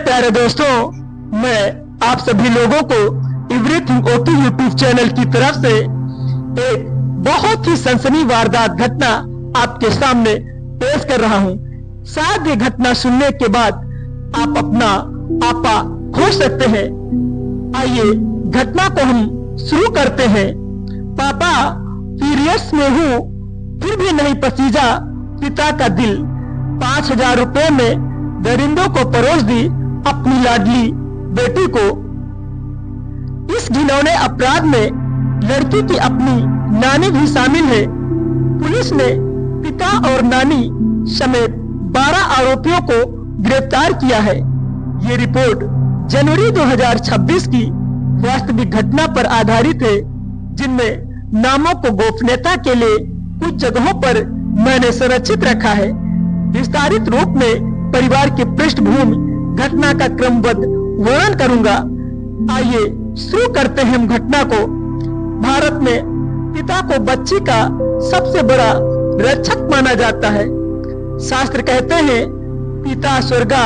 प्यारे दोस्तों, मैं आप सभी लोगों को एवरीथिंग ओके यूट्यूब चैनल की तरफ से एक बहुत ही सनसनी वारदात घटना आपके सामने पेश कर रहा हूं। शायद ये घटना सुनने के बाद आप अपना आपा खो सकते हैं। आइए घटना को हम शुरू करते हैं। पापा पीरियड्स में हूँ, फिर भी नहीं पसीजा पिता का दिल। 5,000 रुपए में दरिंदों को परोस दी अपनी लाडली बेटी को। इस घिनौने अपराध में लड़की की अपनी नानी भी शामिल है। पुलिस ने पिता और नानी समेत 12 आरोपियों को गिरफ्तार किया है। ये रिपोर्ट जनवरी 2026 की वास्तविक घटना पर आधारित है, जिनमें नामों को गोपनीयता के लिए कुछ जगहों पर मैंने संरक्षित रखा है। विस्तारित रूप में परिवार की पृष्ठभूमि, घटना का क्रमबद्ध वर्णन करूंगा। आइए शुरू करते हैं हम घटना को। भारत में पिता को बच्ची का सबसे बड़ा रक्षक माना जाता है। शास्त्र कहते हैं, पिता स्वर्गा,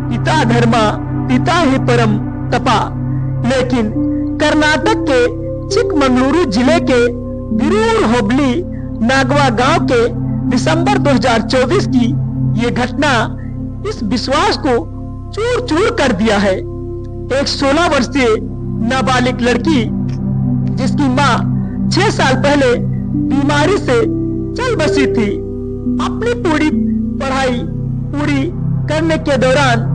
पिता धर्मा, पिता ही परम तपा। लेकिन कर्नाटक के चिकमंगलुरु जिले के बिरूर होबली नागवा गांव के दिसंबर 2024 की ये घटना इस विश्वास को चूर चूर कर दिया है। एक 16 वर्षीय नाबालिग लड़की, जिसकी मां 6 साल पहले बीमारी से चल बसी थी, अपनी पूरी पढ़ाई पूरी करने के दौरान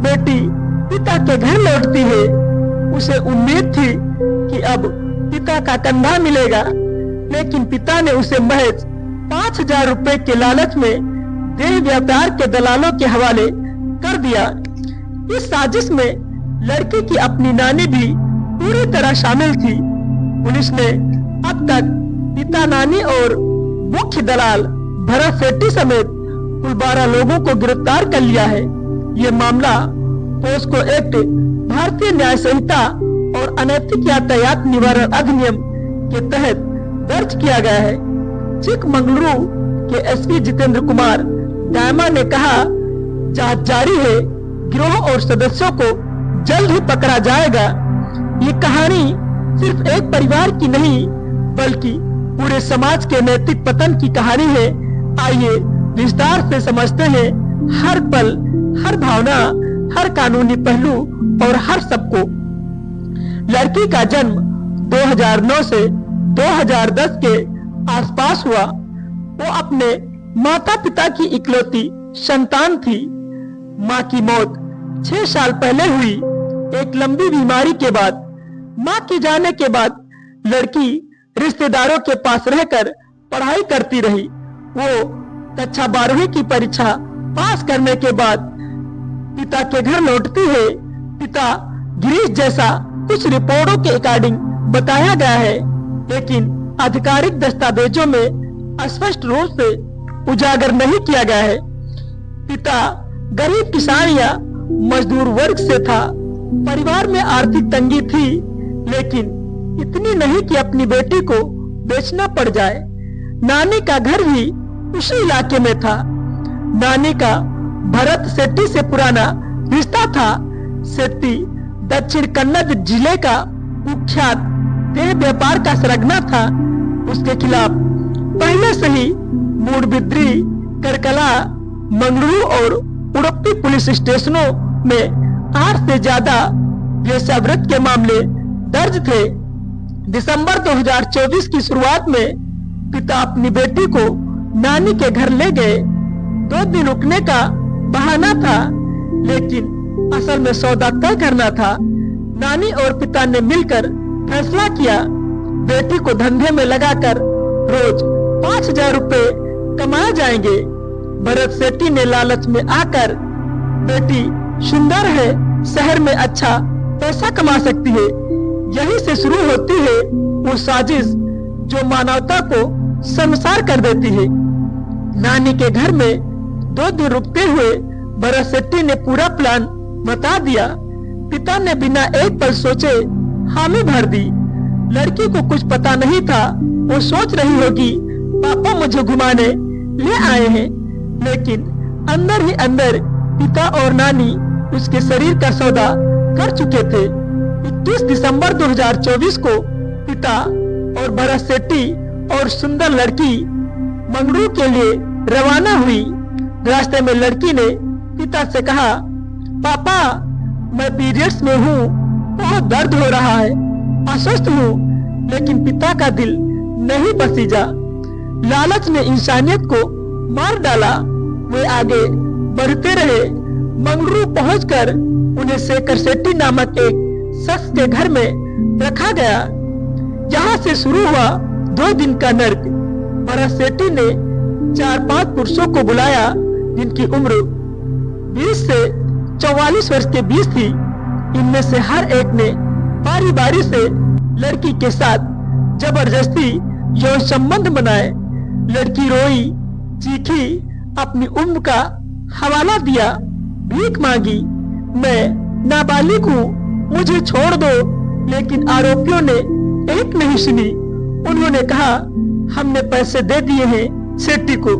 बेटी पिता के घर लौटती है। उसे उम्मीद थी कि अब पिता का कंधा मिलेगा, लेकिन पिता ने उसे महज 5,000 रुपए के लालच में देह व्यापार के दलालों के हवाले कर दिया। इस साजिश में लड़की की अपनी नानी भी पूरी तरह शामिल थी। पुलिस ने अब तक पिता, नानी और मुख्य दलाल भरत सेट्टी समेत कुल 12 लोगों को गिरफ्तार कर लिया है। ये मामला पोस्को एक्ट, भारतीय न्याय संहिता और अनैतिक यातायात निवारण अधिनियम के तहत दर्ज किया गया है। चिकमंगलुरु के एसपी जितेंद्र कुमार डायमा ने कहा, जांच जारी है, गिरोह और सदस्यों को जल्द ही पकड़ा जाएगा। ये कहानी सिर्फ एक परिवार की नहीं, बल्कि पूरे समाज के नैतिक पतन की कहानी है। आइए विस्तार से समझते हैं हर पल, हर भावना, हर कानूनी पहलू और हर सबको। लड़की का जन्म 2009 से 2010 के आसपास हुआ। वो अपने माता पिता की इकलौती संतान थी। माँ की मौत 6 साल पहले हुई। एक लंबी बीमारी के बाद, माँ के जाने के बाद लड़की रिश्तेदारों के पास रहकर पढ़ाई करती रही। वो कक्षा 12वीं की परीक्षा पास करने के बाद पिता के घर लौटती है। पिता गिरीश जैसा कुछ रिपोर्टों के अकॉर्डिंग बताया गया है, लेकिन आधिकारिक दस्तावेजों में स्पष्ट रूप से उजागर नहीं किया गया है। पिता गरीब किसान या मजदूर वर्ग से था। परिवार में आर्थिक तंगी थी, लेकिन इतनी नहीं कि अपनी बेटी को बेचना पड़ जाए। नानी का घर भी उसी इलाके में था। नानी का भरत सेट्टी से पुराना रिश्ता था। सेट्टी दक्षिण कन्नड़ जिले का कुख्यात देह व्यापार का सरगना था। उसके खिलाफ पहले से ही मूडबिद्री, करकला, मंगलुरु और उडुपी पुलिस स्टेशनों में 8 से ज्यादा वेश्यावृत्ति के मामले दर्ज थे। दिसंबर 2024 की शुरुआत में पिता अपनी बेटी को नानी के घर ले गए। 2 दिन रुकने का बहाना था, लेकिन असल में सौदा तय करना था। नानी और पिता ने मिलकर फैसला किया, बेटी को धंधे में लगाकर रोज 5,000 रुपए कमाए जाएंगे। भरत सेट्टी ने लालच में आकर, बेटी सुंदर है, शहर में अच्छा पैसा कमा सकती है, यही से शुरू होती है वो साजिश जो मानवता को शर्मसार कर देती है। नानी के घर में 2 दिन रुकते हुए भरत सेट्टी ने पूरा प्लान बता दिया। पिता ने बिना एक पल सोचे हामी भर दी। लड़की को कुछ पता नहीं था। वो सोच रही होगी, पापा मुझे घुमाने ले आए हैं, लेकिन अंदर ही अंदर पिता और नानी उसके शरीर का सौदा कर चुके थे। 21 दिसंबर 2024 को पिता और भरत सेठी और सुंदर लड़की मंगरू के लिए रवाना हुई। रास्ते में लड़की ने पिता से कहा, पापा मैं पीरियड्स में हूँ, बहुत दर्द हो रहा है, अस्वस्थ हूँ। लेकिन पिता का दिल नहीं बसीजा। लालच ने इंसानियत को मार डाला। वे आगे बढ़ते रहे। मंगरू पहुंचकर उन्हें शेखर सेठी नामक एक शख्स के घर में रखा गया। यहाँ से शुरू हुआ 2 दिन का नर्क। भरत सेठी ने 4-5 पुरुषों को बुलाया जिनकी उम्र 20 से 44 वर्ष के बीच थी। इनमें से हर एक ने बारी बारी से लड़की के साथ जबरदस्ती यौन संबंध बनाए। लड़की रोई, चीखी, अपनी उम्र का हवाला दिया, भीख मांगी, मैं नाबालिग हूँ, मुझे छोड़ दो। लेकिन आरोपियों ने एक नहीं सुनी। उन्होंने कहा, हमने पैसे दे दिए हैं सेठी को।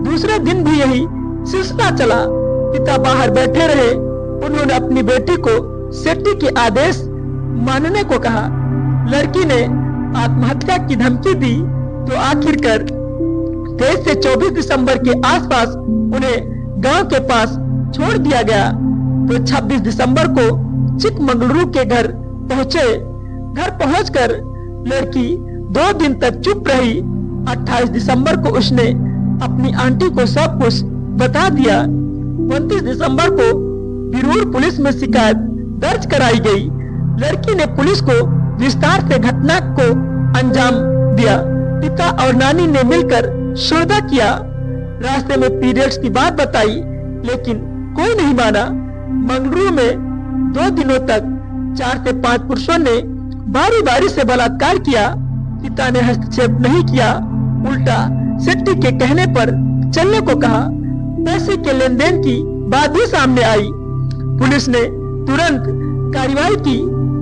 दूसरे दिन भी यही सिलसिला चला। पिता बाहर बैठे रहे। उन्होंने अपनी बेटी को सेठी के आदेश मानने को कहा। लड़की ने आत्महत्या की धमकी दी तो आखिरकार 23 से 24 दिसंबर के आसपास उन्हें गांव के पास छोड़ दिया गया। तो 26 दिसंबर को चिकमंगलुरु के घर पहुंचे। घर पहुंचकर लड़की 2 दिन तक चुप रही। 28 दिसंबर को उसने अपनी आंटी को सब कुछ बता दिया। 29 दिसंबर को बिरूर पुलिस में शिकायत दर्ज कराई गई। लड़की ने पुलिस को विस्तार से घटना को अंजाम दिया। पिता और नानी ने मिलकर सौदा किया। रास्ते में पीरियड्स की बात बताई, लेकिन कोई नहीं माना। मंगलुरु में 2 दिनों तक 4 से 5 पुरुषों ने बारी बारी से बलात्कार किया। पिता ने हस्तक्षेप नहीं किया, उल्टा सेठी के कहने पर चलने को कहा। पैसे के लेन देन की बात भी सामने आई। पुलिस ने तुरंत कार्रवाई की।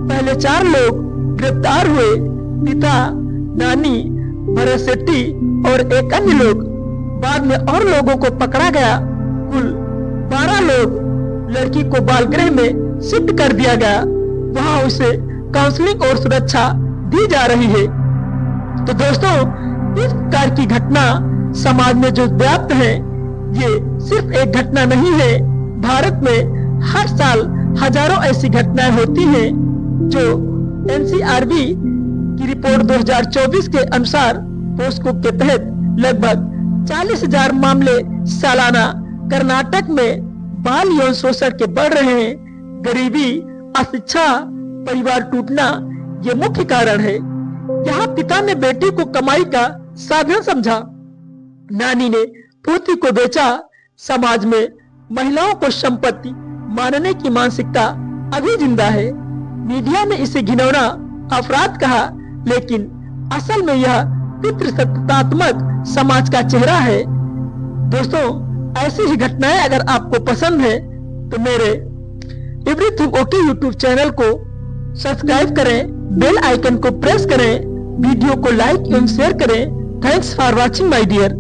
पहले 4 लोग गिरफ्तार हुए, पिता, नानी, भरत सेठी और एक अन्य लोग। बाद में और लोगों को पकड़ा गया। कुल 12 लोग। लड़की को बाल गृह में शिफ्ट कर दिया गया। वहाँ उसे काउंसलिंग और सुरक्षा दी जा रही है। तो दोस्तों, इस प्रकार की घटना समाज में जो व्याप्त है, ये सिर्फ एक घटना नहीं है। भारत में हर साल हजारों ऐसी घटनाएं होती हैं जो एनसीआरबी की रिपोर्ट 2024 के अनुसार पोस्को के तहत लगभग 40,000 मामले सालाना कर्नाटक में बाल यौन शोषण के बढ़ रहे हैं। गरीबी, अशिक्षा, परिवार टूटना ये मुख्य कारण है। यहाँ पिता ने बेटी को कमाई का साधन समझा, नानी ने पोती को बेचा। समाज में महिलाओं को संपत्ति मानने की मानसिकता अभी जिंदा है। मीडिया ने इसे घिनौना अपराध कहा, लेकिन असल में यह पितृसत्तात्मक समाज का चेहरा है। दोस्तों, ऐसी ही घटनाएं अगर आपको पसंद है तो मेरे एवरीथिंग ओके यूट्यूब चैनल को सब्सक्राइब करें, बेल आइकन को प्रेस करें, वीडियो को लाइक एवं शेयर करें। Thanks for watching my dear.